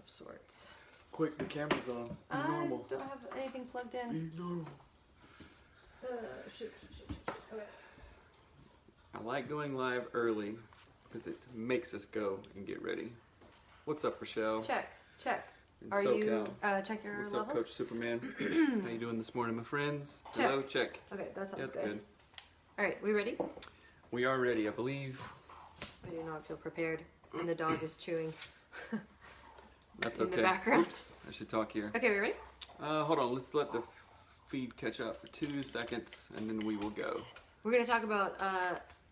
of sorts. Quick, the camera's on. Be normal. I don't have anything plugged in. Be normal. Shoot. Okay. I like going live early because it makes us go and get ready. What's up, Rochelle? Check. In Are SoCal. you, check your What's levels? up, Coach Superman? How you doing this morning, my friends? Check. Hello, check. Okay, that sounds That's good. good. All right, we ready? We are ready, I believe. I do not feel prepared, and the dog is chewing That's in okay. the background. Oops, I should talk here. Okay, we ready? Hold on, let's let the feed catch up for 2 seconds, and then we will go. We're going to talk about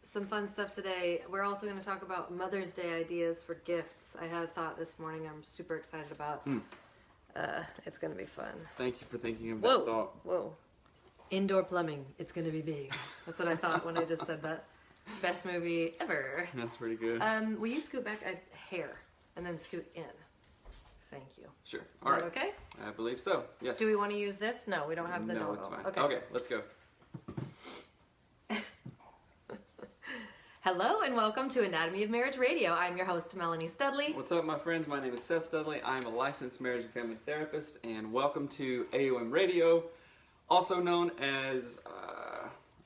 some fun stuff today. We're also going to talk about Mother's Day ideas for gifts. I had a thought this morning I'm super excited about. It's going to be fun. Thank you for thinking of that thought. Whoa. Indoor plumbing. It's going to be big. That's what I thought when I just said that. Best movie ever. That's pretty good. Will you scoot back a hair and then scoot in? Thank you. Sure. Is All right. that okay? I believe so. Yes. Do we want to use this? No, we don't have the No, no-go. it's fine. Okay. Okay, let's go. Hello and welcome to Anatomy of Marriage Radio. I'm your host, Melanie Studley. What's up, my friends? My name is Seth Studley. I'm a licensed marriage and family therapist, and welcome to AOM Radio, also known as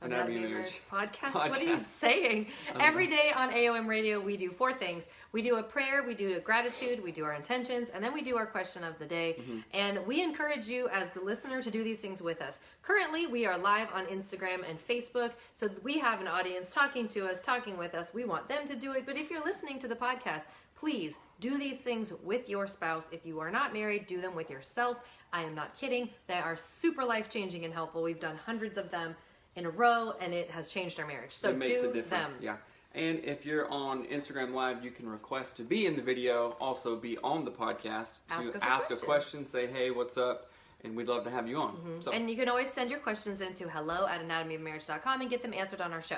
Anatomy of Marriage podcast. What are you saying? Every day on AOM Radio, we do 4 things. We do a prayer, we do a gratitude, we do our intentions, and then we do our question of the day. And we encourage you as the listener to do these things with us. Currently, we are live on Instagram and Facebook, so we have an audience talking to us, talking with us. We want them to do it, but if you're listening to the podcast, please do these things with your spouse. If you are not married, do them with yourself. I am not kidding. They are super life-changing and helpful. We've done hundreds of them in a row, and it has changed our marriage. So it makes do a difference. them. Yeah. And if you're on Instagram Live, you can request to be in the video, also be on the podcast to ask a question, say, hey, what's up? And we'd love to have you on. So. And you can always send your questions into hello@anatomyofmarriage.com and get them answered on our show.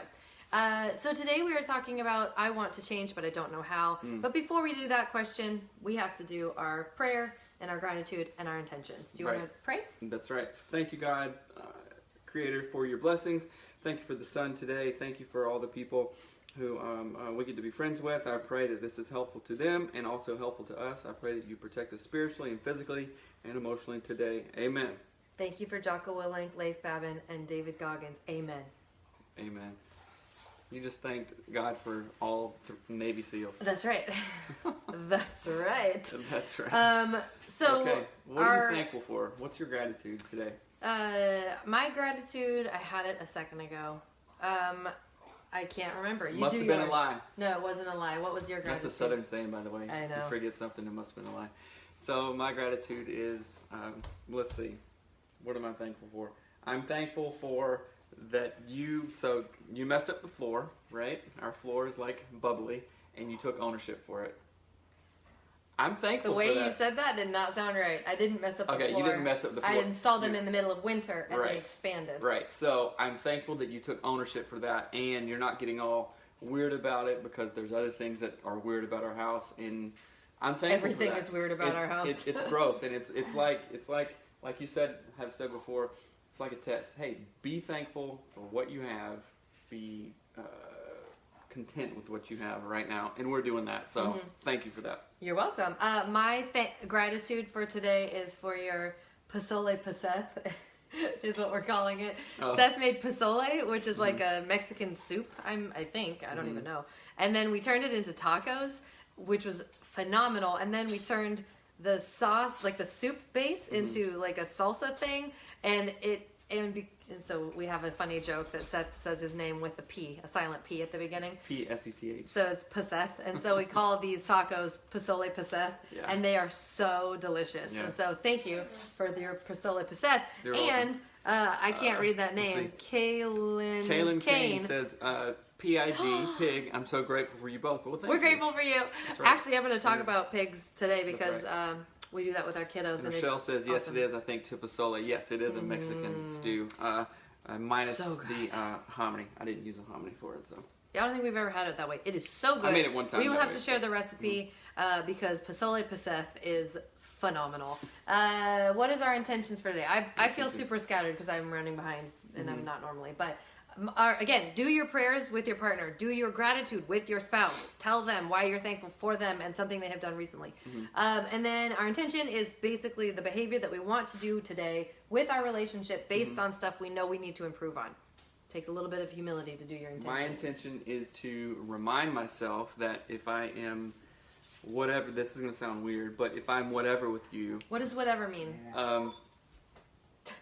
So today we are talking about I want to change, but I don't know how. But before we do that question, we have to do our prayer and our gratitude and our intentions. Do you want to pray? That's right. Thank you, God, Creator, for your blessings. Thank you for the sun today. Thank you for all the people who we get to be friends with. I pray that this is helpful to them and also helpful to us. I pray that you protect us spiritually and physically and emotionally today. Amen. Thank you for Jocko Willink, Leif Babin, and David Goggins. Amen. Amen. You just thanked God for all Navy SEALs. That's right. That's right. That's right. So okay, what are you thankful for? What's your gratitude today? My gratitude, I had it a second ago. I can't remember. You must do have been yours. a lie. No, it wasn't a lie. What was your gratitude? That's a Southern saying, by the way. I know. You forget something, it must have been a lie. So my gratitude is, let's see, what am I thankful for? I'm thankful for that you messed up the floor, right? Our floor is like bubbly, and you took ownership for it. I'm thankful for that. The way you said that did not sound right. I didn't mess up the floor. Okay, you didn't mess up the floor. I installed them in the middle of winter, and they expanded. Right, so I'm thankful that you took ownership for that, and you're not getting all weird about it because there's other things that are weird about our house, and I'm thankful Everything for that. is weird about our house. It's growth, and it's like you have said before, it's like a test. Hey, be thankful for what you have. Be content with what you have right now, and we're doing that. So thank you for that. You're welcome. My gratitude for today is for your pozole paseth, is what we're calling it. Oh. Seth made pozole, which is like a Mexican soup. I think I don't even know. And then we turned it into tacos, which was phenomenal. And then we turned the sauce, like the soup base, into like a salsa thing, and so we have a funny joke that Seth says his name with a P, a silent P at the beginning. P-S-E-T-H. So it's paseth, and so we call these tacos pozole paseth, and they are so delicious. And so thank you for your pozole paseth. And I can't read that name. Kaylin Kane says, P-I-G, pig. I'm so grateful for you both. Well, We're grateful for you. Right. Actually, I'm going to talk about pigs today because we do that with our kiddos. And Rochelle says, yes, it is, I think, to pozole. Yes, it is a Mexican stew. Minus the hominy. I didn't use a hominy for it, so. Yeah, I don't think we've ever had it that way. It is so good. I made it one time. We will have to share the recipe because pozole paseth is phenomenal. What is our intentions for today? I feel super scattered because I'm running behind and I'm not normally. But Again, do your prayers with your partner. Do your gratitude with your spouse. Tell them why you're thankful for them and something they have done recently. And then our intention is basically the behavior that we want to do today with our relationship based on stuff we know we need to improve on. Takes a little bit of humility to do your intention. My intention is to remind myself that if I am whatever, this is going to sound weird, but if I'm whatever with you. What does whatever mean?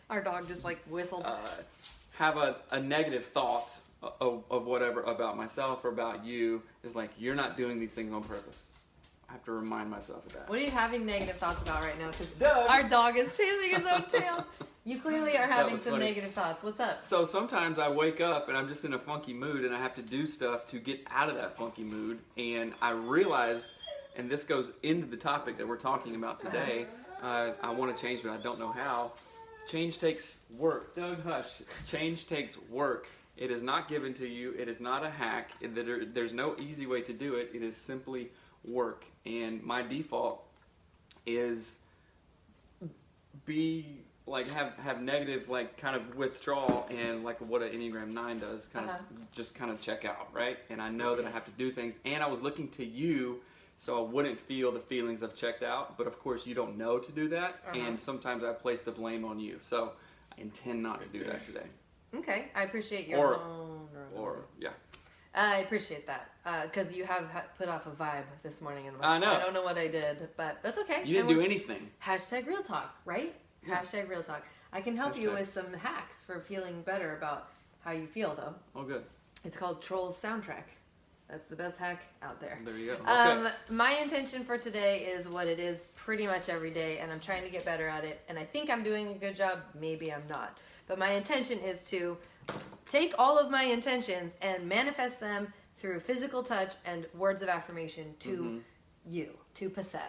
Our dog just like whistled. Have a negative thought of whatever about myself or about you is like, you're not doing these things on purpose. I have to remind myself of that. What are you having negative thoughts about right now? Because Doug. our dog is chasing his own tail. You clearly are having some funny. negative thoughts. What's up? So sometimes I wake up and I'm just in a funky mood and I have to do stuff to get out of that funky mood. And I realized, and this goes into the topic that we're talking about today, I want to change but I don't know how. Change takes work. Doug, hush. Change takes work. It is not given to you. It is not a hack. There's no easy way to do it. It is simply work. And my default is have negative kind of withdrawal and like what an Enneagram 9 does, kind of check out, right? And I know that I have to do things. And I was looking to you so I wouldn't feel the feelings of checked out. But of course you don't know to do that. And sometimes I place the blame on you. So I intend not to do that today. Okay, I appreciate your yeah. I appreciate that because you have put off a vibe this morning. And I know. I don't know what I did, but that's okay. You didn't do anything. Hashtag real talk, right? Yeah. Hashtag real talk. I can help you with some hacks for feeling better about how you feel, though. Oh, good. It's called Trolls Soundtrack. That's the best hack out there. There you go. Okay. My intention for today is what it is pretty much every day, and I'm trying to get better at it. And I think I'm doing a good job. Maybe I'm not. But my intention is to take all of my intentions and manifest them through physical touch and words of affirmation to you, to Paseth.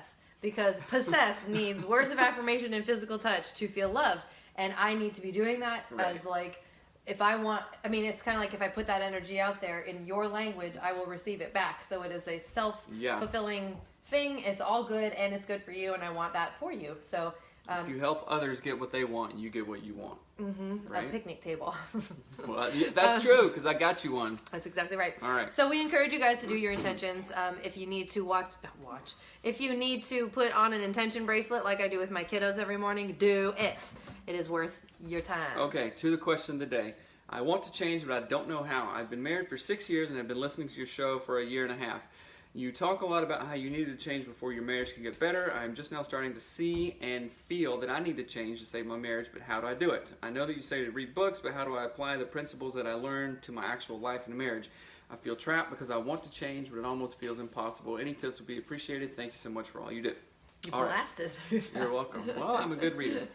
Because Paseth needs words of affirmation and physical touch to feel loved. And I need to be doing that as if I want, it's kind of like if I put that energy out there in your language, I will receive it back. So it is a self-fulfilling thing. It's all good and it's good for you and I want that for you. So if you help others get what they want, you get what you want. Right? A picnic table. Well, yeah, that's true because I got you one. That's exactly right. All right. So we encourage you guys to do your intentions. If you need to if you need to put on an intention bracelet like I do with my kiddos every morning, do it. It is worth your time. Okay, to the question of the day. I want to change, but I don't know how. I've been married for 6 years and I've been listening to your show for a year and a half. You talk a lot about how you needed to change before your marriage can get better. I'm just now starting to see and feel that I need to change to save my marriage, but how do I do it? I know that you say to read books, but how do I apply the principles that I learned to my actual life and marriage? I feel trapped because I want to change, but it almost feels impossible. Any tips would be appreciated. Thank you so much for all you do. You blasted. Right. You're welcome. Well, I'm a good reader.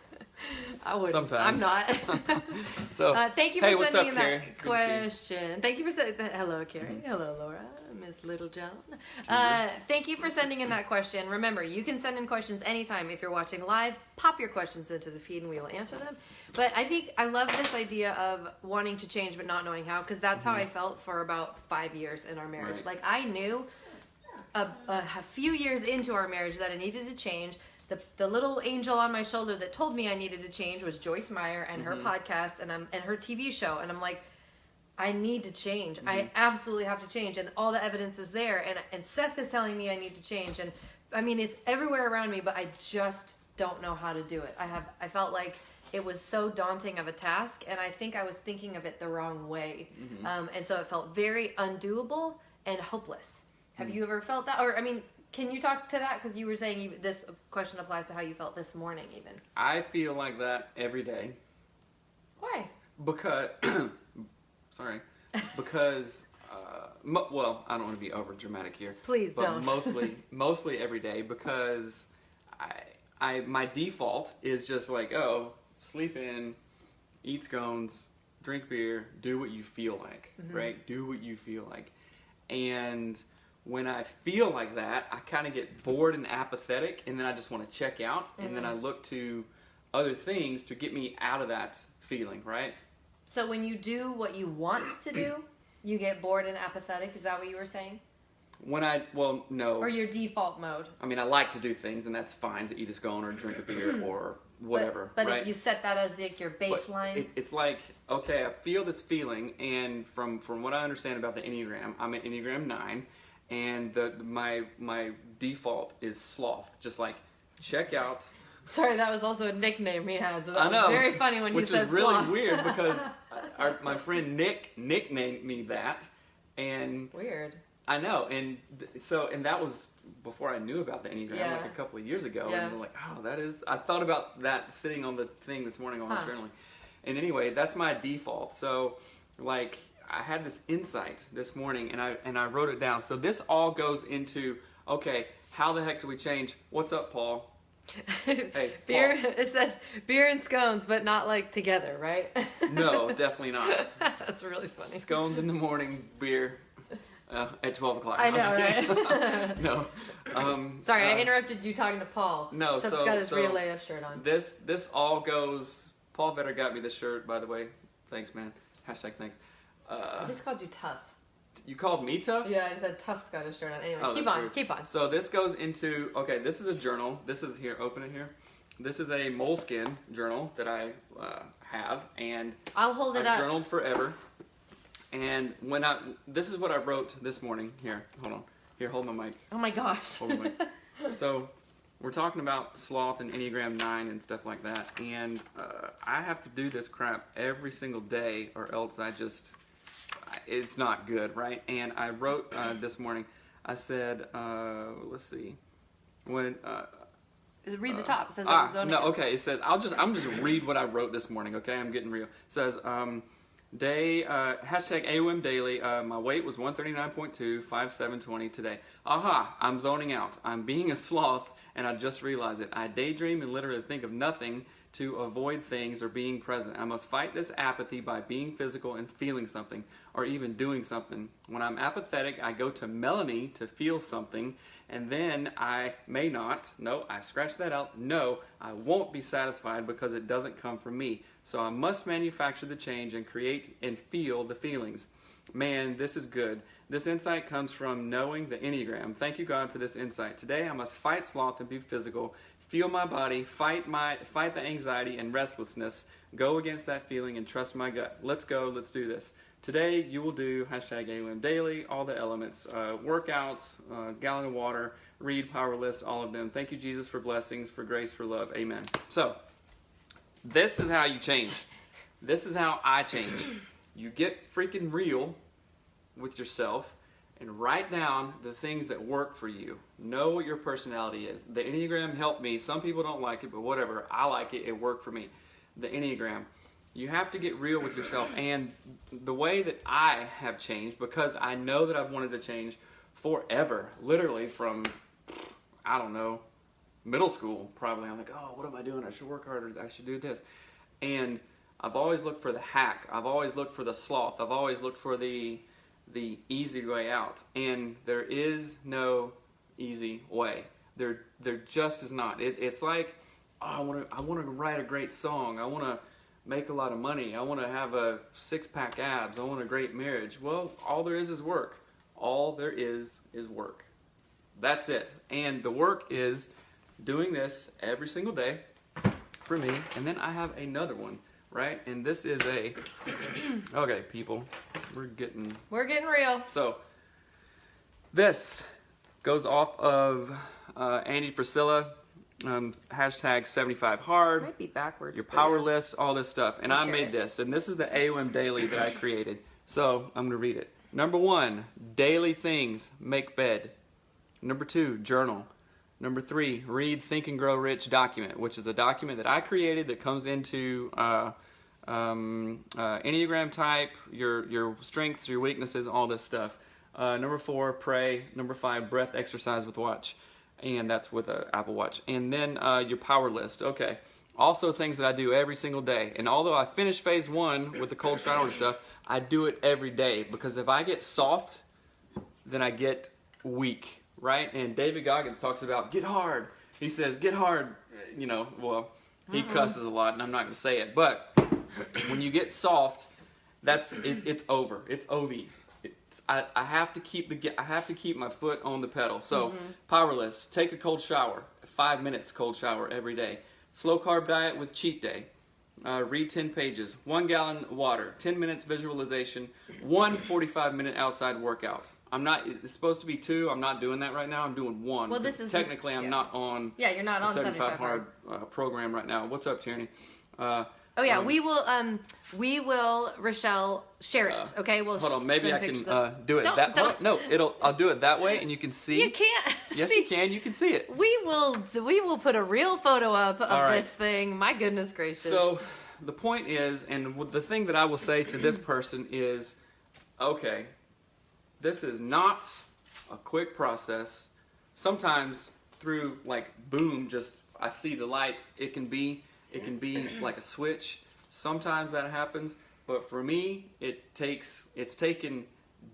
I would. Sometimes. I'm not. So, thank you for sending in Carrie? that question. Thank you for sending. Hello, Carrie. Hello, Laura. Miss Littlejohn. Thank you for sending in that question. Remember, you can send in questions anytime. If you're watching live, pop your questions into the feed and we will answer them. But I think I love this idea of wanting to change but not knowing how, because that's how I felt for about 5 years in our marriage. Right. Like I knew a few years into our marriage that I needed to change. The little angel on my shoulder that told me I needed to change was Joyce Meyer and her podcast and her TV show. And I'm like, I need to change. I absolutely have to change. And all the evidence is there. And Seth is telling me I need to change. And it's everywhere around me, but I just don't know how to do it. I felt like it was so daunting of a task. And I think I was thinking of it the wrong way. And so it felt very undoable and hopeless. Have you ever felt that? Or, can you talk to that? Because you were saying this question applies to how you felt this morning even. I feel like that every day. Why? Because... Sorry, because well, I don't want to be over dramatic here. Please but don't. mostly every day because my default is just like, sleep in, eat scones, drink beer, do what you feel like, right? Do what you feel like, and when I feel like that, I kind of get bored and apathetic, and then I just want to check out, and then I look to other things to get me out of that feeling, right? So when you do what you want to do, you get bored and apathetic? Is that what you were saying? No. Or your default mode? I like to do things, and that's fine to eat a scone or drink a beer or whatever. But right? if you set that as like your baseline, It's like, okay, I feel this feeling, and from what I understand about the Enneagram, I'm an Enneagram 9, and my default is sloth, just like check out. Sorry, that was also a nickname he had, so that I know, was very funny when you said which is really sloth. weird because my friend Nick nicknamed me that, and Weird. I know, and that was before I knew about the Enneagram, Yeah. like a couple of years ago, Yeah. and I'm like, oh, that is. I thought about that sitting on the thing this morning while I was journaling, and anyway, that's my default. So, like, I had this insight this morning, and I wrote it down. So this all goes into, okay, how the heck do we change? What's up, Paul? Hey, beer. Paul. It says beer and scones, but not like together, right? No, definitely not. That's really funny. Scones in the morning, beer at 12 o'clock. I know, I'm just right? kidding. No. Sorry, I interrupted you talking to Paul. No, Tuff's got his real AF shirt on. This all goes. Paul Vetter got me this shirt, by the way. Thanks, man. Hashtag thanks. I just called you tough. You called me tough? Yeah, I just said Tuff's got his shirt on. Anyway, Oh, keep that's on, weird. keep on. So this goes into, okay, this is a journal. This is here, open it here. This is a moleskin journal that I have, and I'll hold it I've up. journaled forever. And this is what I wrote this morning. Here, hold on. Here, hold my mic. Oh my gosh. Hold my mic. So we're talking about sloth and Enneagram 9 and stuff like that, and I have to do this crap every single day, or else it's not good, right? And I wrote this morning, I said, let's see, when Read the top. It says Arizona. no, okay, it says I'm just read what I wrote this morning, okay? I'm getting real. It says day hashtag AOM daily. My weight was 139.2, 5'7", today. Aha, I'm zoning out. I'm being a sloth, and I just realized it. I daydream and literally think of nothing to avoid things or being present. I must fight this apathy by being physical and feeling something, or even doing something. When I'm apathetic, I go to Melanie to feel something, and then I may not, no, I scratch that out, no, I won't be satisfied because it doesn't come from me. So I must manufacture the change and create and feel the feelings. Man, this is good. This insight comes from knowing the Enneagram. Thank you, God, for this insight. Today I must fight sloth and be physical, feel my body, fight the anxiety and restlessness, go against that feeling and trust my gut. Let's go, let's do this. Today you will do hashtag AOM daily, all the elements, workouts, gallon of water, read, power list, all of them. Thank you, Jesus, for blessings, for grace, for love. Amen. So, this is how you change. This is how I change. You get freaking real with yourself and write down the things that work for you. Know what your personality is. The Enneagram helped me. Some people don't like it, but whatever. I like it. It worked for me. The Enneagram. You have to get real with yourself. And the way that I have changed, because I know that I've wanted to change forever, literally from, I don't know, middle school probably. I'm like, oh, what am I doing? I should work harder. I should do this. And I've always looked for the hack. I've always looked for the sloth. I've always looked for the easy way out. And there is no easy way. There just is not. It's like, oh, I want to write a great song. I want to make a lot of money. I want to have a six-pack abs. I want a great marriage. Well, all there is work. All there is work. That's it. And the work is doing this every single day for me. And then I have another one, right? And this is okay, people, we're getting real. So this goes off of Andy Priscilla, hashtag 75 hard. Might be backwards. Your but power yeah. list, all this stuff. And I made this, and this is the AOM daily that I created. So I'm going to read it. Number 1, daily things, make bed. Number 2, journal. Number 3, read Think and Grow Rich document, which is a document that I created that comes into Enneagram type, your strengths, your weaknesses, all this stuff. Number 4, pray. Number 5, breath exercise with watch. And that's with an Apple Watch. And then your power list. Okay. Also things that I do every single day. And although I finished phase 1 with the cold shower and stuff, I do it every day. Because if I get soft, then I get weak, right? And David Goggins talks about get hard. He says get hard, well, he cusses a lot and I'm not going to say it. But when you get soft, it's over. It's OV. I have to keep my foot on the pedal. So power list, take a cold shower, 5 minutes cold shower every day. Slow carb diet with cheat day. Read 10 pages. 1 gallon of water. 10 minutes visualization. 1 45-minute outside workout. It's supposed to be 2. I'm not doing that right now. I'm doing 1. Well, this is technically I'm not on. Yeah, you're not on 75 hard program right now. What's up, Tierney? We will, Rochelle, share it. Okay, we'll hold on. Maybe I can do it don't. way. No, I'll do it that way, and you can see. You can't. Yes, you can. You can see it. We will put a real photo up of this thing. My goodness gracious. So the point is, and the thing that I will say to this person is, okay, this is not a quick process. Sometimes through boom, just I see the light. It can be like a switch. Sometimes that happens, but for me, it's taken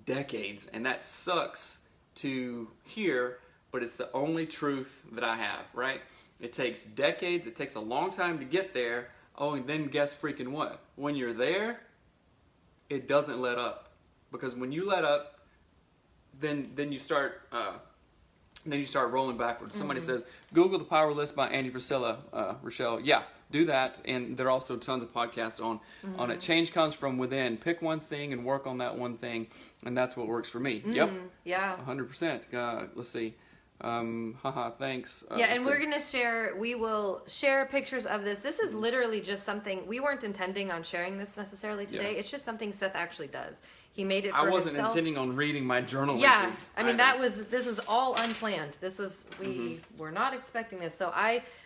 decades, and that sucks to hear, but it's the only truth that I have, right? It takes decades. It takes a long time to get there. Oh, and then guess freaking what? When you're there, it doesn't let up, because when you let up, then you start rolling backwards. Somebody says, Google The Power List by Andy Frisella, Rochelle. Yeah, do that. And there are also tons of podcasts on it. Change comes from within. Pick one thing and work on that one thing. And that's what works for me. Yep. Yeah. 100%. Let's see. Thanks. And we will share pictures of this. This is literally just something, we weren't intending on sharing this necessarily today. Yeah. It's just something Seth actually does. He made it for himself. I wasn't intending on reading my journal entry. Yeah, I mean, this was all unplanned. We were not expecting this. So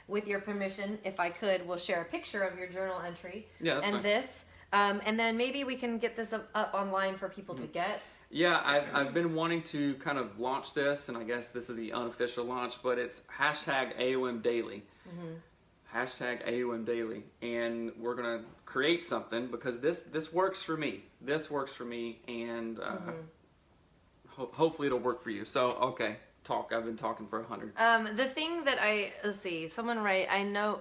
with your permission, if I could, will share a picture of your journal entry. Yeah, that's fine. This, and then maybe we can get this up online for people to get. Yeah, I've been wanting to kind of launch this, and I guess this is the unofficial launch, but it's #AOM Daily. #AOM Daily. And we're going to create something, because this works for me. This works for me, and hopefully it'll work for you. So, okay, talk. I've been talking for 100. The thing that someone wrote, I know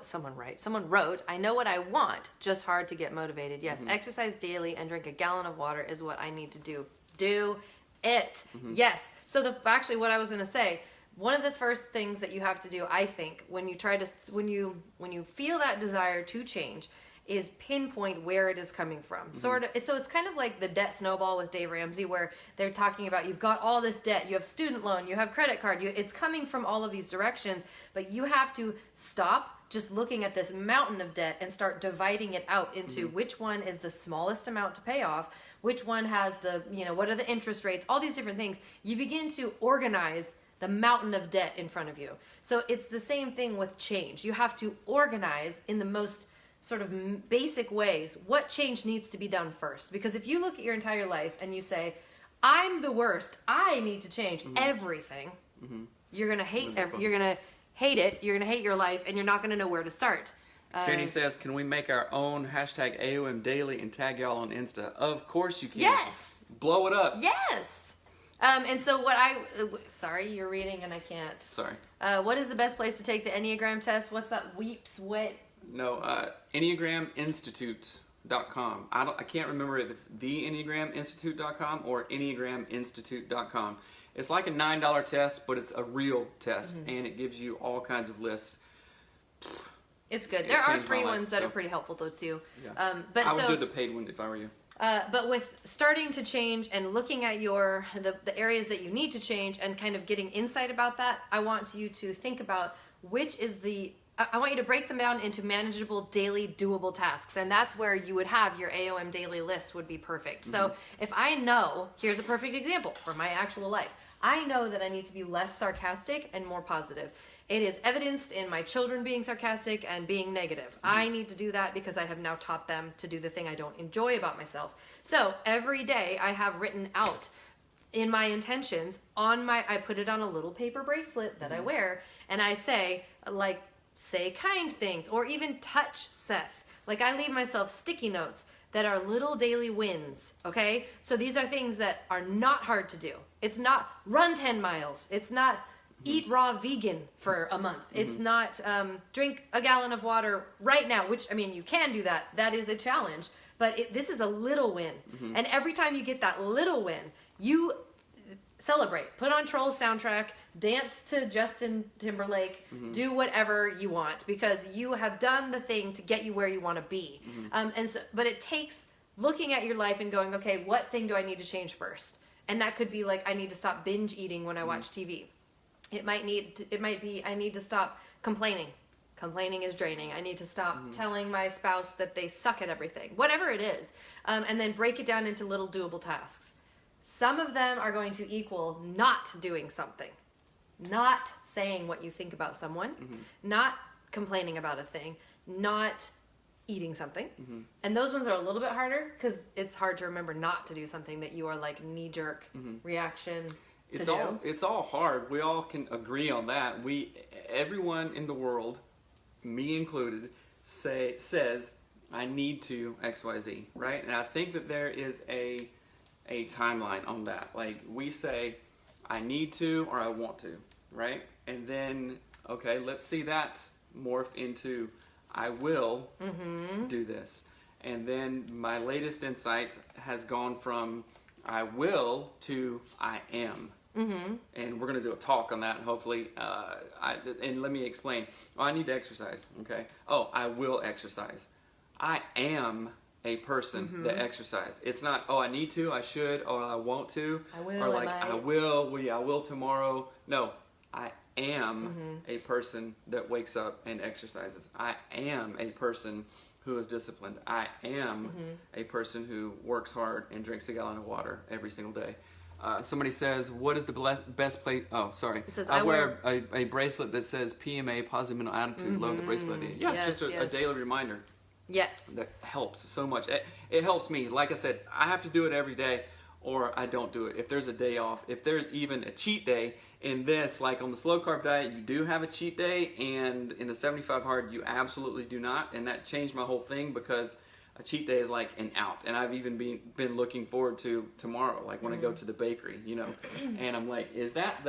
what I want, just hard to get motivated. Yes, exercise daily and drink a gallon of water is what I need to do. Do it. Yes. So actually what I was going to say, one of the first things that you have to do, I think, when you feel that desire to change, is pinpoint where it is coming from. So it's kind of like the debt snowball with Dave Ramsey, where they're talking about you've got all this debt, you have student loan, you have credit card, it's coming from all of these directions, but you have to stop just looking at this mountain of debt and start dividing it out into which one is the smallest amount to pay off, which one has what are the interest rates, all these different things. You begin to organize the mountain of debt in front of you. So it's the same thing with change. You have to organize in the most sort of basic ways what change needs to be done first. Because if you look at your entire life and you say, I'm the worst, I need to change everything, you're going to hate you're going to hate it, you're going to hate your life, and you're not going to know where to start. Tierney says, can we make our own #AOM Daily and tag y'all on Insta? Of course you can. Yes. Blow it up. Yes. And so sorry, you're reading and I can't. Sorry. What is the best place to take the Enneagram test? What's that? Weeps, what? No, EnneagramInstitute.com. I can't remember if it's the EnneagramInstitute.com or EnneagramInstitute.com. It's like a $9 test, but it's a real test, and it gives you all kinds of lists. It's good. There are free ones that are pretty helpful though too. Yeah. But I would do the paid one if I were you. But with starting to change and looking at the areas that you need to change and kind of getting insight about that, I want you to think about I want you to break them down into manageable, daily, doable tasks. And that's where you would have your AOM daily list would be perfect. So if I know, here's a perfect example for my actual life. I know that I need to be less sarcastic and more positive. It is evidenced in my children being sarcastic and being negative. I need to do that because I have now taught them to do the thing I don't enjoy about myself. So every day I have written out in my intentions I put it on a little paper bracelet that I wear, and I say kind things, or even touch Seth. I leave myself sticky notes that are little daily wins, okay? So these are things that are not hard to do. It's not run 10 miles. It's not eat raw vegan for a month. It's not drink a gallon of water right now, which, you can do that. That is a challenge. But this is a little win. And every time you get that little win, celebrate. Put on Trolls soundtrack, dance to Justin Timberlake, do whatever you want because you have done the thing to get you where you want to be. But it takes looking at your life and going, okay, what thing do I need to change first? And that could be like, I need to stop binge eating when I watch TV. It might be, I need to stop complaining. Complaining is draining. I need to stop telling my spouse that they suck at everything. Whatever it is. And then break it down into little doable tasks. Some of them are going to equal not doing something. Not saying what you think about someone. Not complaining about a thing. Not eating something. And those ones are a little bit harder because it's hard to remember not to do something that you are like knee-jerk reaction to do. It's all hard. We all can agree on that. Everyone in the world, me included, says I need to XYZ, right? And I think that there is a timeline on that. Like we say I need to or I want to, right? And then okay, let's see that morph into I will do this. And then my latest insight has gone from I will to I am. And we're going to do a talk on that, hopefully. And let me explain. Oh, I need to exercise. Okay. Oh, I will exercise. I am a person that exercise. It's not, oh, I need to, I should, or I want to. I will, or like, I will, I will tomorrow. No, I am a person that wakes up and exercises. I am a person who is disciplined. I am a person who works hard and drinks a gallon of water every single day. Somebody says, what is the best place? Oh, sorry. It says, I wear a bracelet that says PMA, Positive Mental Attitude, Love the Bracelet. Yeah, yes, it's just a daily reminder. Yes. That helps so much. It helps me. Like I said, I have to do it every day or I don't do it. If there's a day off, if there's even a cheat day in this, like on the slow carb diet, you do have a cheat day, and in the 75 hard, you absolutely do not. And that changed my whole thing because a cheat day is like an out. And I've even been looking forward to tomorrow, like when I go to the bakery, you know, and I'm like, is that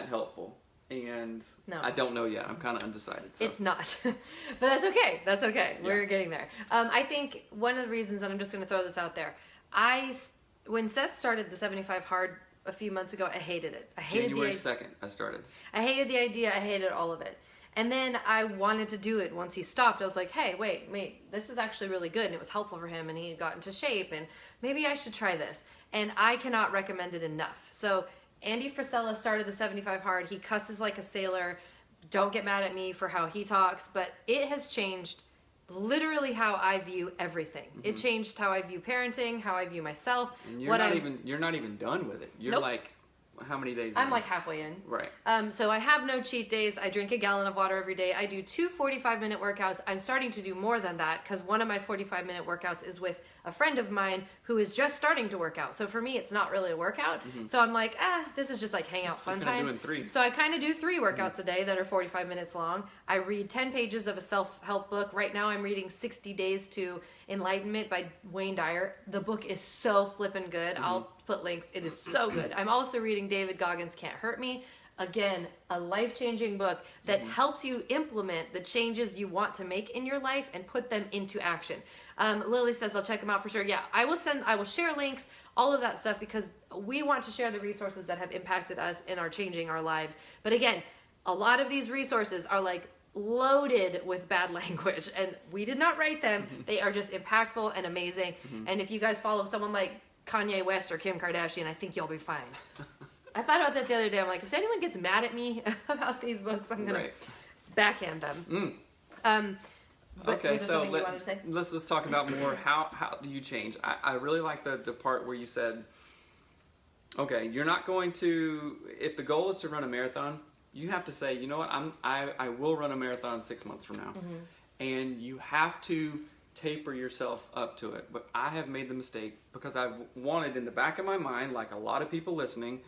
helpful? And no. I don't know yet. I'm kind of undecided. So. It's not. But that's okay. That's okay. Yeah. We're getting there. I think one of the reasons, and I'm just going to throw this out there, when Seth started the 75 hard a few months ago, I hated it. I hated January 2nd, I started. I hated the idea. I hated all of it. And then I wanted to do it. Once he stopped, I was like, hey, wait, this is actually really good. And it was helpful for him, and he got into shape, and maybe I should try this. And I cannot recommend it enough. So Andy Frisella started the 75 hard. He cusses like a sailor. Don't get mad at me for how he talks, but it has changed literally how I view everything. It changed how I view parenting, how I view myself. And you're not even done with it. You're like, how many days in? I'm like halfway in. Right. So I have no cheat days. I drink a gallon of water every day. I do 2 45-minute workouts. I'm starting to do more than that because one of my 45-minute workouts is with a friend of mine who is just starting to work out. So for me, it's not really a workout. So I'm like, this is just like hangout fun time. Doing 3. So I kind of do 3 workouts a day that are 45 minutes long. I read 10 pages of a self-help book. Right now I'm reading 60 Days to Enlightenment by Wayne Dyer. The book is so flippin' good. I'll put links. It is so good. I'm also reading David Goggins' Can't Hurt Me. Again, a life-changing book that helps you implement the changes you want to make in your life and put them into action. Lily says, I'll check them out for sure. Yeah, I will share links, all of that stuff, because we want to share the resources that have impacted us and are changing our lives. But again, a lot of these resources are like loaded with bad language, and we did not write them. They are just impactful and amazing. And if you guys follow someone like Kanye West or Kim Kardashian, I think you'll be fine. I thought about that the other day. I'm like, if anyone gets mad at me about these books, I'm going to backhand them. Okay, so let's talk about more. How do you change? I really like the part where you said, okay, you're not going to, if the goal is to run a marathon, you have to say, you know what, I will run a marathon 6 months from now. And you have to taper yourself up to it. But I have made the mistake because I've wanted in the back of my mind, like a lot of people listening,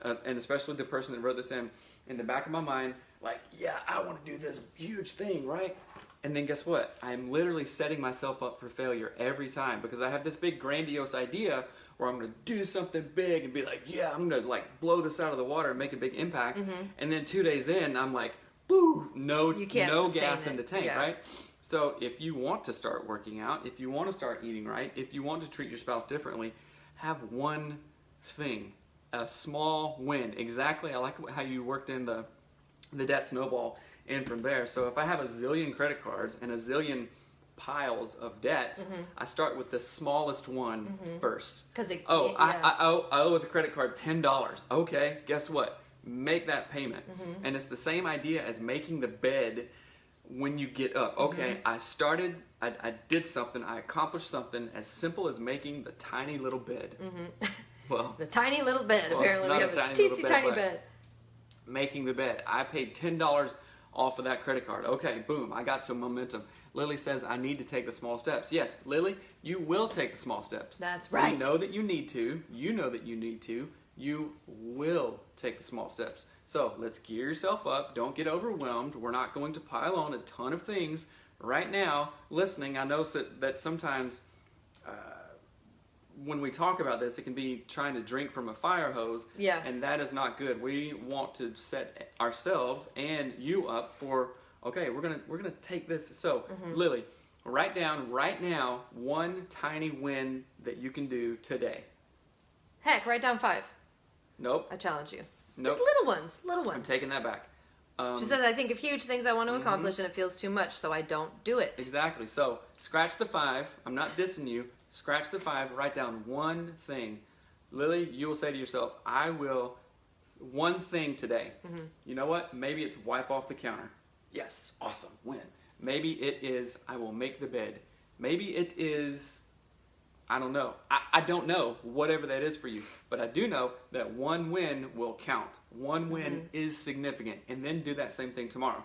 and especially the person that wrote this in the back of my mind, like, yeah, I want to do this huge thing, right? And then guess what? I'm literally setting myself up for failure every time because I have this big grandiose idea where I'm going to do something big and be like, yeah, I'm going to like blow this out of the water and make a big impact. And then 2 days in, I'm like, boo, no gas in the tank, right? So if you want to start working out, if you want to start eating right, if you want to treat your spouse differently, have one thing, a small win. Exactly, I like how you worked in the debt snowball in from there. So if I have a zillion credit cards and a zillion piles of debt, I start with the smallest one first. I owe with a credit card $10. Okay, guess what? Make that payment. And it's the same idea as making the bed when you get up. Okay, I did something, I accomplished something as simple as making the tiny little bed. Well, the tiny little bed, apparently. Not We have a tiny teensy little bed, tiny but bed. making the bed. I paid $10 off of that credit card. Okay, boom, I got some momentum. Lily says I need to take the small steps. Yes, Lily, you will take the small steps. That's right. You know that you need to. You know that you need to. You will take the small steps. So let's gear yourself up. Don't get overwhelmed. We're not going to pile on a ton of things right now. Listening, I know that sometimes when we talk about this, it can be trying to drink from a fire hose. Yeah. And that is not good. We want to set ourselves and you up for, okay, we're gonna take this. So, Lily, write down right now one tiny win that you can do today. Heck, write down 5. Nope. I challenge you. Nope. Just little ones. Little ones. I'm taking that back. She says, I think of huge things I want to accomplish and it feels too much, so I don't do it. Exactly. So, scratch the 5. I'm not dissing you. Scratch the 5. Write down one thing. Lily, you will say to yourself, I will, one thing today. You know what? Maybe it's wipe off the counter. Yes. Awesome. Win. Maybe it is, I will make the bed. Maybe it is, I don't know. I don't know whatever that is for you. But I do know that one win will count. One win is significant. And then do that same thing tomorrow.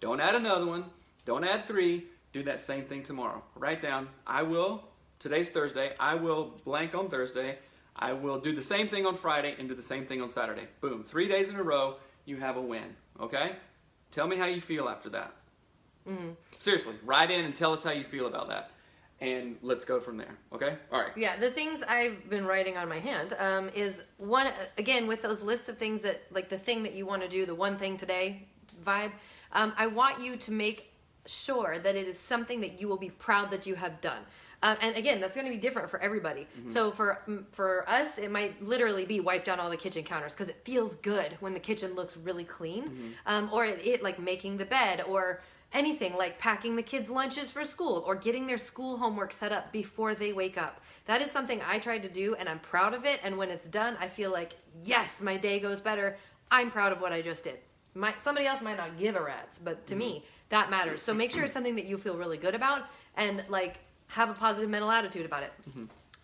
Don't add another one. Don't add 3. Do that same thing tomorrow. Write down, I will, today's Thursday, I will blank on Thursday. I will do the same thing on Friday and do the same thing on Saturday. Boom. 3 days in a row, you have a win. Okay? Tell me how you feel after that. Seriously, write in and tell us how you feel about that. And let's go from there. Okay? All right. Yeah, the things I've been writing on my hand is one, again, with those lists of things that, like the thing that you want to do, the one thing today vibe, I want you to make sure that it is something that you will be proud that you have done. And again, that's going to be different for everybody. So for us, it might literally be wipe down all the kitchen counters because it feels good when the kitchen looks really clean. Or it like making the bed or anything like packing the kids' lunches for school or getting their school homework set up before they wake up. That is something I tried to do and I'm proud of it. And when it's done, I feel like, yes, my day goes better. I'm proud of what I just did. Somebody else might not give a rat's, but to me, that matters. So make sure it's something that you feel really good about and like have a positive mental attitude about it.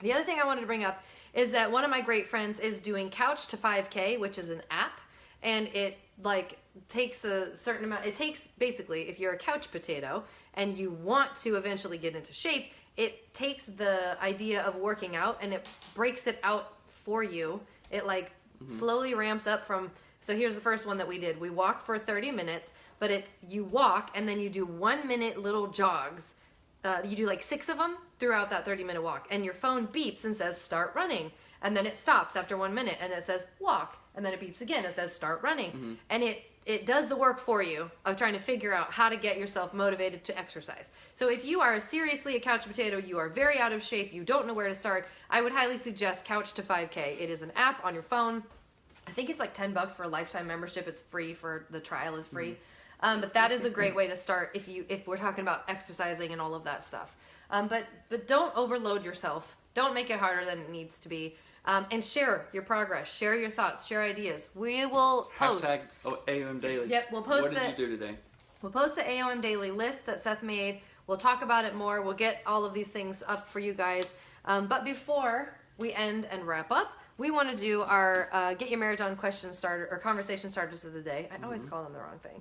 The other thing I wanted to bring up is that one of my great friends is doing Couch to 5K, which is an app, and it like takes a certain amount. It takes basically, if you're a couch potato and you want to eventually get into shape, it takes the idea of working out and it breaks it out for you. It like slowly ramps up from. So here's the first one that we did. We walked for 30 minutes, but you walk and then you do 1 minute little jogs. You do like 6 of them throughout that 30-minute walk, and your phone beeps and says start running, and then it stops after 1 minute and it says walk, and then it beeps again, it says start running. And it does the work for you of trying to figure out how to get yourself motivated to exercise. So if you are seriously a couch potato, you are very out of shape, you don't know where to start, I would highly suggest Couch to 5K. It is an app on your phone. I think it's like $10 for a lifetime membership. It's free for the trial is free. But that is a great way to start if we're talking about exercising and all of that stuff. But don't overload yourself. Don't make it harder than it needs to be. And share your progress. Share your thoughts. Share ideas. We will post. Hashtag AOM Daily. Yep, we'll post What did you do today? We'll post the AOM Daily list that Seth made. We'll talk about it more. We'll get all of these things up for you guys. But before we end and wrap up, we want to do our Get Your Marriage On question starter or conversation starters of the day. I always call them the wrong thing.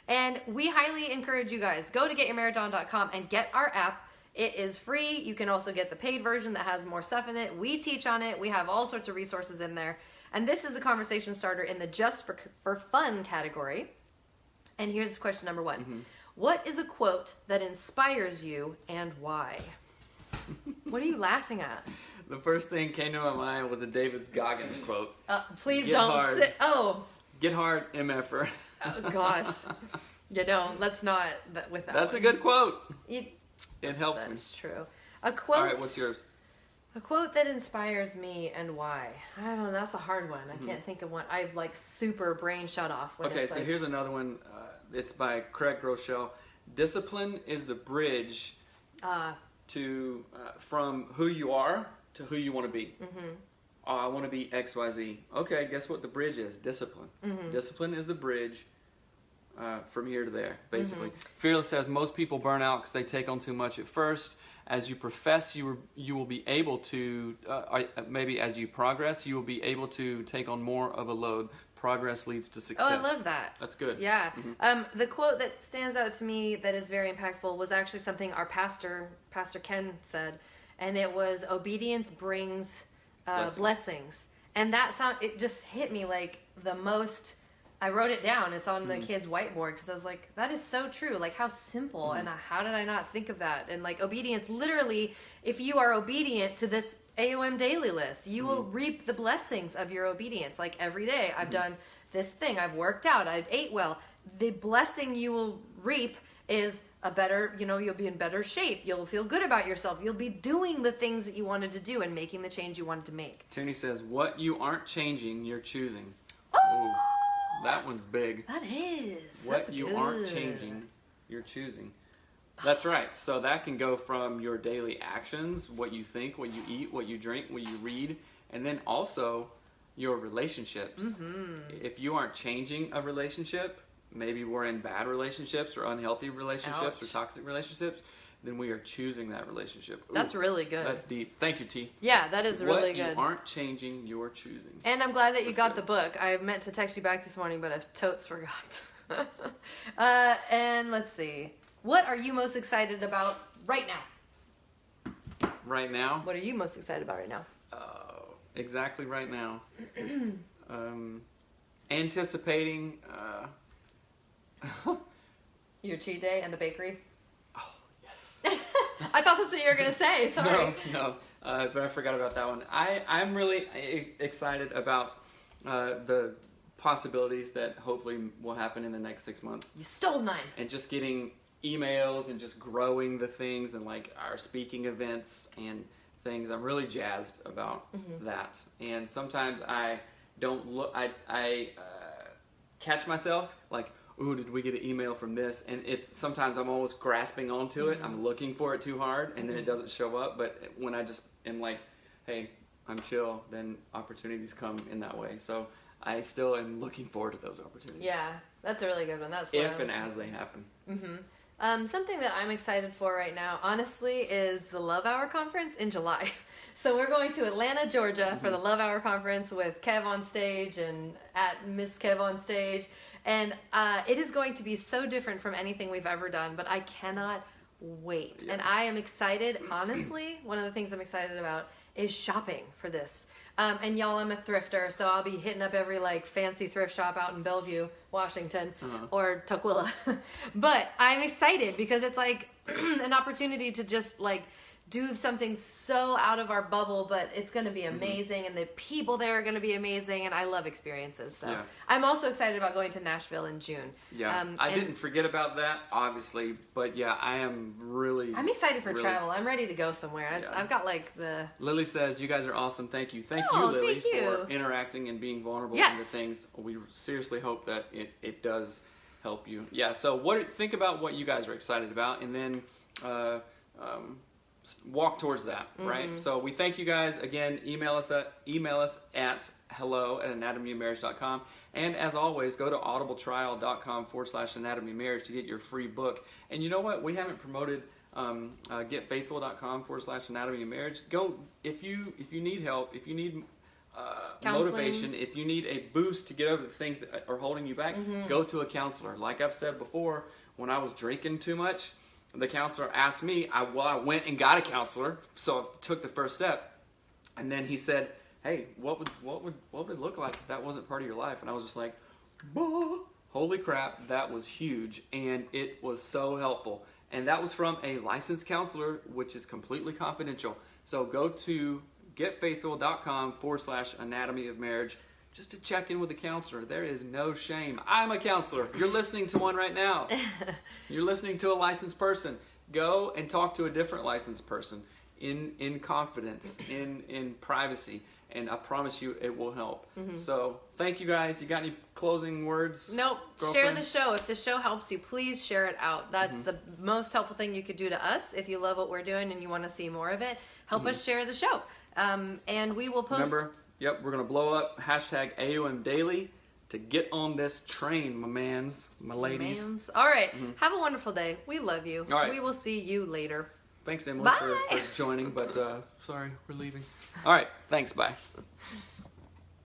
And we highly encourage you guys, go to getyourmarriageon.com and get our app. It is free. You can also get the paid version that has more stuff in it. We teach on it. We have all sorts of resources in there. And this is a conversation starter in the just for fun category. And here's question number 1. What is a quote that inspires you and why? What are you laughing at? The first thing came to my mind was a David Goggins quote. Please Get don't hard. sit. Oh. Get hard, MFer. Oh, gosh. Let's not with that. That's one. a good quote. It Helps me. That's true. A quote. All right, what's yours? A quote that inspires me and why? I don't know. That's a hard one. I can't think of one. I like super brain shut off. When Okay, it's so like, here's another one. It's by Craig Groeschel. Discipline is the bridge to from who you are to who you want to be. I want to be XYZ. Okay, guess what the bridge is? Discipline. Discipline is the bridge from here to there, basically. Fearless says most people burn out because they take on too much at first. As you profess, you will be able to, maybe as you progress, you will be able to take on more of a load. Progress leads to success. Oh, I love that. That's good. Yeah. The quote that stands out to me that is very impactful was actually something our Pastor Ken said, and it was obedience brings blessings. And it just hit me like the most. I wrote it down. It's on the kids' whiteboard because I was like, that is so true. Like, how simple, and how did I not think of that? And like obedience, literally, if you are obedient to this AOM daily list, you will reap the blessings of your obedience. Like every day, I've done this thing. I've worked out. I've ate well. The blessing you will reap is a better, you'll be in better shape. You'll feel good about yourself. You'll be doing the things that you wanted to do and making the change you wanted to make. Tony says, what you aren't changing, you're choosing. Oh! Ooh. That one's big. That is. What you aren't changing, you're choosing. That's right. So that can go from your daily actions, what you think, what you eat, what you drink, what you read, and then also your relationships. If you aren't changing a relationship, maybe we're in bad relationships or unhealthy relationships or toxic relationships, then we are choosing that relationship. Ooh, that's really good. That's deep. Thank you, T. Yeah, that is really good. What you aren't changing, you're choosing. And I'm glad that you got the book. I meant to text you back this morning, but I totes forgot. And let's see. What are you most excited about right now? Right now? What are you most excited about right now? Exactly right now. Anticipating... Your cheat day and the bakery? I thought that's what you were going to say. Sorry. No. But I forgot about that one. I'm really excited about the possibilities that hopefully will happen in the next 6 months. You stole mine. And just getting emails and just growing the things and like our speaking events and things. I'm really jazzed about that. And sometimes I don't look, I catch myself like, ooh, did we get an email from this? And it's sometimes I'm almost grasping onto it. I'm looking for it too hard, and then it doesn't show up. But when I just am like, hey, I'm chill, then opportunities come in that way. So I still am looking forward to those opportunities. Yeah, that's a really good one. That's if and as they happen. Something that I'm excited for right now, honestly, is the Love Hour Conference in July. So we're going to Atlanta, Georgia for the Love Hour Conference with Kev on stage and at Miss Kev on stage. And it is going to be so different from anything we've ever done, but I cannot wait. Yeah. And I am excited, honestly, one of the things I'm excited about is shopping for this. And y'all, I'm a thrifter, so I'll be hitting up every like fancy thrift shop out in Bellevue, Washington, or Tukwila. But I'm excited because it's like an opportunity to just like do something so out of our bubble, but it's going to be amazing, and the people there are going to be amazing, and I love experiences. So I'm also excited about going to Nashville in June. Yeah, I didn't forget about that, obviously, but yeah, I'm excited for travel. I'm ready to go somewhere. I've got like the... Lily says, you guys are awesome. Thank you. Thank you, Lily, for interacting and being vulnerable in the things. We seriously hope that it does help you. Yeah, so think about what you guys are excited about, and then... walk towards that, right? So we thank you guys. Again, email us at hello@anatomyofmarriage.com. And as always, go to audibletrial.com/anatomyofmarriage to get your free book. And you know what? We haven't promoted getfaithful.com/anatomyofmarriage. Go if you need help, if you need motivation, if you need a boost to get over the things that are holding you back, go to a counselor. Like I've said before, when I was drinking too much, the counselor asked me, I went and got a counselor, so I took the first step. And then he said, hey, what would it look like if that wasn't part of your life? And I was just like, bah. Holy crap, that was huge. And it was so helpful. And that was from a licensed counselor, which is completely confidential. So go to getfaithful.com/anatomyofmarriage just to check in with a counselor. There is no shame. I'm a counselor. You're listening to one right now. You're listening to a licensed person. Go and talk to a different licensed person. in confidence, in privacy. And I promise you it will help. So thank you guys. You got any closing words? Nope. girlfriend? Share the show. If the show helps you, please share it out. That's the most helpful thing you could do to us. If you love what we're doing and you want to see more of it, help us share the show. And we will post. Remember, we're going to blow up hashtag AOM Daily to get on this train, my mans, my ladies. All right. Have a wonderful day. We love you. All right. We will see you later. Thanks, Emily, Bye. for joining, but sorry, we're leaving. All right, thanks, bye.